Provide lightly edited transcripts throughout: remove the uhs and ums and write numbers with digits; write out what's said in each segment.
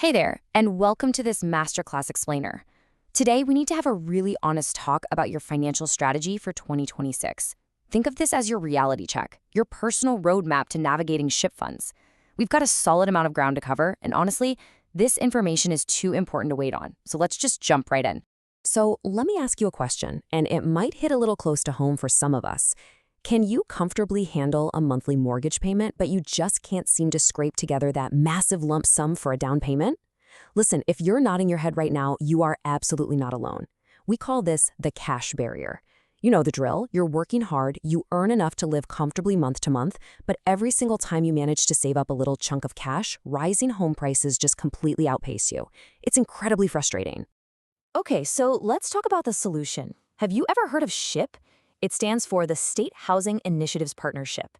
Hey there, and welcome to this Masterclass Explainer. Today, we need to have a really honest talk about your financial strategy for 2026. Think of this as your reality check, your personal roadmap to navigating SHIP funds. We've got a solid amount of ground to cover, and honestly, this information is too important to wait on. So let's just jump right in. So let me ask you a question, and it might hit a little close to home for some of us. Can you comfortably handle a monthly mortgage payment, but you just can't seem to scrape together that massive lump sum for a down payment? Listen, if you're nodding your head right now, you are absolutely not alone. We call this the cash barrier. You know the drill. You're working hard, you earn enough to live comfortably month to month, but every single time you manage to save up a little chunk of cash, rising home prices just completely outpace you. It's incredibly frustrating. Okay, so let's talk about the solution. Have you ever heard of SHIP? It stands for the State Housing Initiatives Partnership.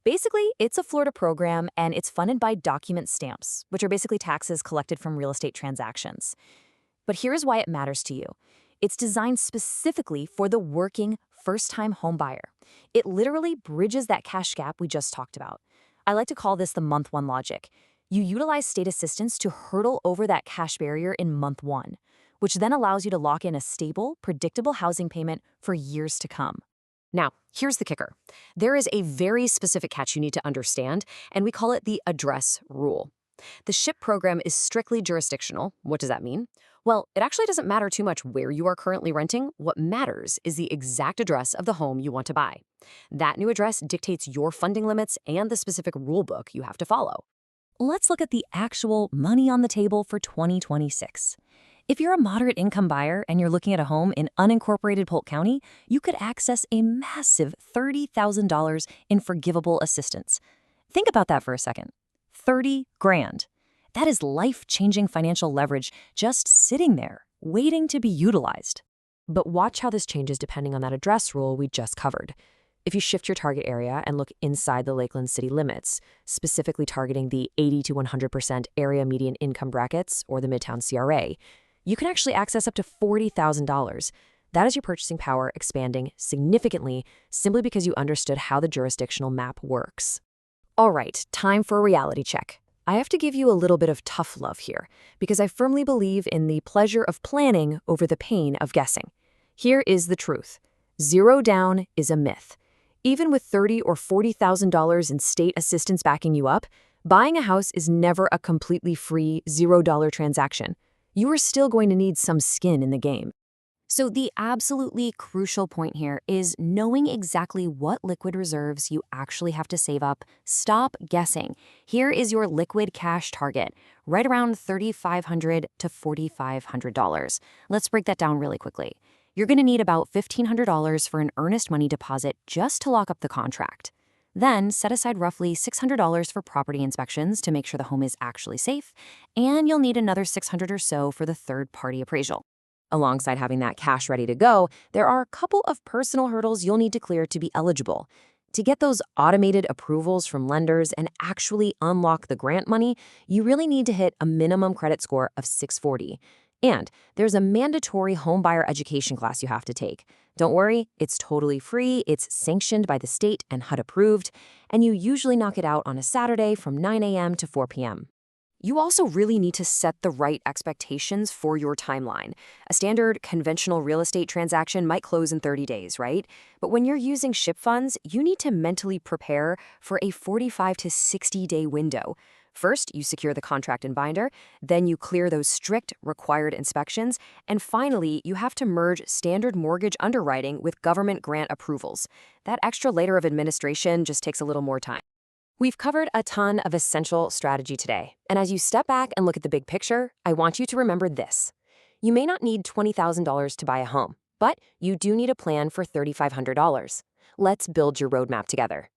Basically, it's a Florida program and it's funded by document stamps, which are basically taxes collected from real estate transactions. But here's why it matters to you. It's designed specifically for the working first-time home buyer. It literally bridges that cash gap we just talked about. I like to call this the month one logic. You utilize state assistance to hurdle over that cash barrier in month one, which then allows you to lock in a stable, predictable housing payment for years to come. Now, here's the kicker. There is a very specific catch you need to understand, and we call it the address rule. The SHIP program is strictly jurisdictional. What does that mean? Well, it actually doesn't matter too much where you are currently renting. What matters is the exact address of the home you want to buy. That new address dictates your funding limits and the specific rule book you have to follow. Let's look at the actual money on the table for 2026. If you're a moderate income buyer and you're looking at a home in unincorporated Polk County, you could access a massive $30,000 in forgivable assistance. Think about that for a second. 30 grand. That is life-changing financial leverage just sitting there, waiting to be utilized. But watch how this changes depending on that address rule we just covered. If you shift your target area and look inside the Lakeland city limits, specifically targeting the 80 to 100% area median income brackets or the Midtown CRA, you can actually access up to $40,000. That is your purchasing power expanding significantly simply because you understood how the jurisdictional map works. All right, time for a reality check. I have to give you a little bit of tough love here because I firmly believe in the pleasure of planning over the pain of guessing. Here is the truth. Zero down is a myth. Even with $30,000 or $40,000 in state assistance backing you up, buying a house is never a completely free $0 transaction. You are still going to need some skin in the game. So the absolutely crucial point here is knowing exactly what liquid reserves you actually have to save up. Stop guessing. Here is your liquid cash target, right around $3,500 to $4,500. Let's break that down really quickly. You're going to need about $1,500 for an earnest money deposit just to lock up the contract. Then set aside roughly $600 for property inspections to make sure the home is actually safe, and you'll need another $600 or so for the third-party appraisal. Alongside having that cash ready to go, there are a couple of personal hurdles you'll need to clear to be eligible. To get those automated approvals from lenders and actually unlock the grant money, you really need to hit a minimum credit score of 640. And there's a mandatory homebuyer education class you have to take. Don't worry, it's totally free, it's sanctioned by the state and HUD approved, and you usually knock it out on a Saturday from 9 a.m. to 4 p.m. You also really need to set the right expectations for your timeline. A standard conventional real estate transaction might close in 30 days, right? But when you're using SHIP funds, you need to mentally prepare for a 45 to 60-day window. First, you secure the contract and binder, then you clear those strict required inspections, and finally, you have to merge standard mortgage underwriting with government grant approvals. That extra layer of administration just takes a little more time. We've covered a ton of essential strategy today, and as you step back and look at the big picture, I want you to remember this. You may not need $20,000 to buy a home, but you do need a plan for $3,500. Let's build your roadmap together.